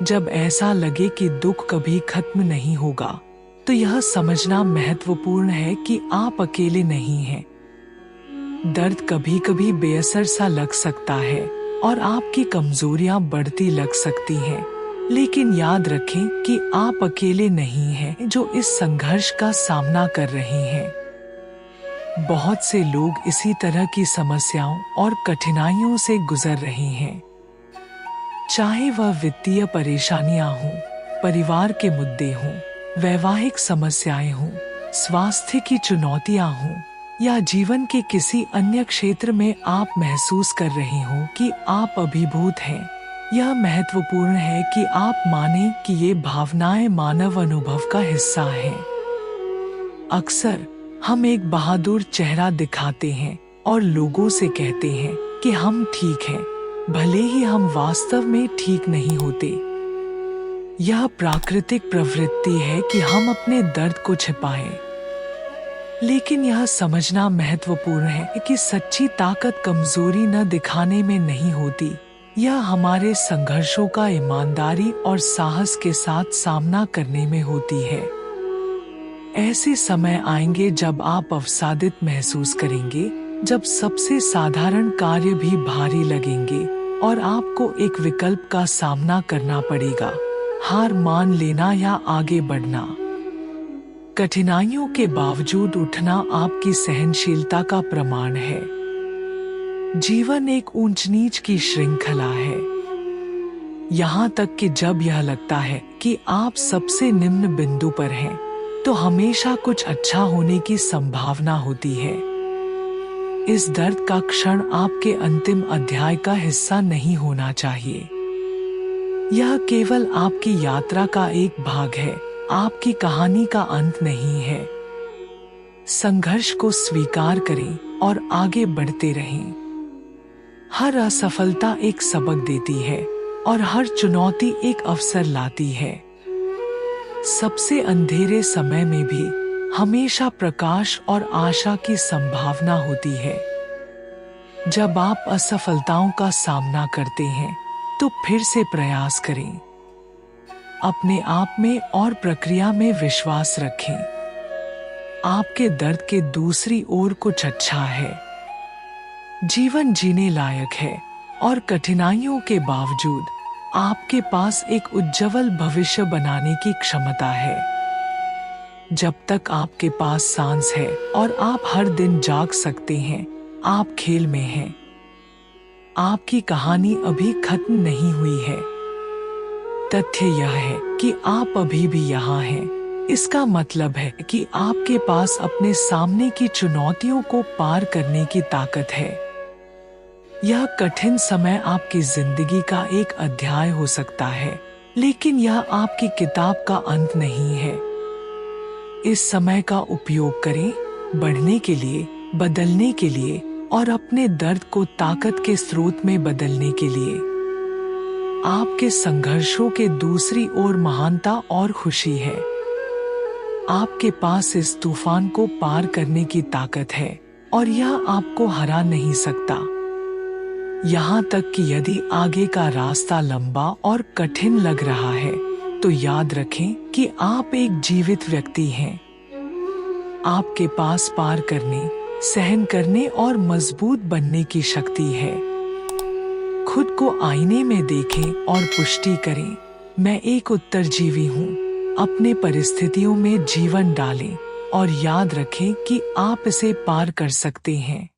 जब ऐसा लगे कि दुख कभी खत्म नहीं होगा, तो यह समझना महत्वपूर्ण है कि आप अकेले नहीं हैं। दर्द कभी कभी बेअसर सा लग सकता है और आपकी कमजोरियां बढ़ती लग सकती हैं, लेकिन याद रखें कि आप अकेले नहीं हैं जो इस संघर्ष का सामना कर रहे हैं। बहुत से लोग इसी तरह की समस्याओं और कठिनाइयों से गुजर रहे हैं, चाहे वह वित्तीय परेशानियां हों, परिवार के मुद्दे हों, वैवाहिक समस्याएं हों, स्वास्थ्य की चुनौतियां हों या जीवन के किसी अन्य क्षेत्र में आप महसूस कर रहे हो कि आप अभिभूत हैं। यह महत्वपूर्ण है कि आप मानें कि ये भावनाएं मानव अनुभव का हिस्सा हैं। अक्सर हम एक बहादुर चेहरा दिखाते हैं और लोगों से कहते हैं कि हम ठीक हैं, भले ही हम वास्तव में ठीक नहीं होते। यह प्राकृतिक प्रवृत्ति है कि हम अपने दर्द को छिपाएं, लेकिन यह समझना महत्वपूर्ण है कि सच्ची ताकत कमजोरी न दिखाने में नहीं होती, यह हमारे संघर्षों का ईमानदारी और साहस के साथ सामना करने में होती है। ऐसे समय आएंगे जब आप अवसादित महसूस करेंगे, जब सबसे साधारण कार्य भी भारी लगेंगे और आपको एक विकल्प का सामना करना पड़ेगा, हार मान लेना या आगे बढ़ना। कठिनाइयों के बावजूद उठना आपकी सहनशीलता का प्रमाण है। जीवन एक ऊंच नीच की श्रृंखला है, यहाँ तक कि जब यह लगता है कि आप सबसे निम्न बिंदु पर हैं, तो हमेशा कुछ अच्छा होने की संभावना होती है। इस दर्द का क्षण आपके अंतिम अध्याय का हिस्सा नहीं होना चाहिए। यह केवल आपकी यात्रा का एक भाग है, आपकी कहानी का अंत नहीं है। संघर्ष को स्वीकार करें और आगे बढ़ते रहें। हर असफलता एक सबक देती है और हर चुनौती एक अवसर लाती है। सबसे अंधेरे समय में भी हमेशा प्रकाश और आशा की संभावना होती है। जब आप असफलताओं का सामना करते हैं, तो फिर से प्रयास करें। अपने आप में और प्रक्रिया में विश्वास रखें। आपके दर्द के दूसरी ओर कुछ अच्छा है। जीवन जीने लायक है और कठिनाइयों के बावजूद आपके पास एक उज्जवल भविष्य बनाने की क्षमता है। जब तक आपके पास सांस है और आप हर दिन जाग सकते हैं, आप खेल में हैं। आपकी कहानी अभी खत्म नहीं हुई है। तथ्य यह है कि आप अभी भी यहाँ हैं। इसका मतलब है कि आपके पास अपने सामने की चुनौतियों को पार करने की ताकत है। यह कठिन समय आपकी जिंदगी का एक अध्याय हो सकता है, लेकिन यह आपकी किताब का अंत नहीं है। इस समय का उपयोग करें, बढ़ने के लिए, बदलने के लिए और अपने दर्द को ताकत के स्रोत में बदलने के लिए। आपके संघर्षों के दूसरी ओर महानता और खुशी है। आपके पास इस तूफान को पार करने की ताकत है और यह आपको हरा नहीं सकता। यहाँ तक कि यदि आगे का रास्ता लंबा और कठिन लग रहा है, तो याद रखें कि आप एक जीवित व्यक्ति हैं। आपके पास पार करने, सहन करने और मजबूत बनने की शक्ति है। खुद को आईने में देखें और पुष्टि करें, मैं एक उत्तरजीवी हूँ। अपने परिस्थितियों में जीवन डालें और याद रखें कि आप इसे पार कर सकते हैं।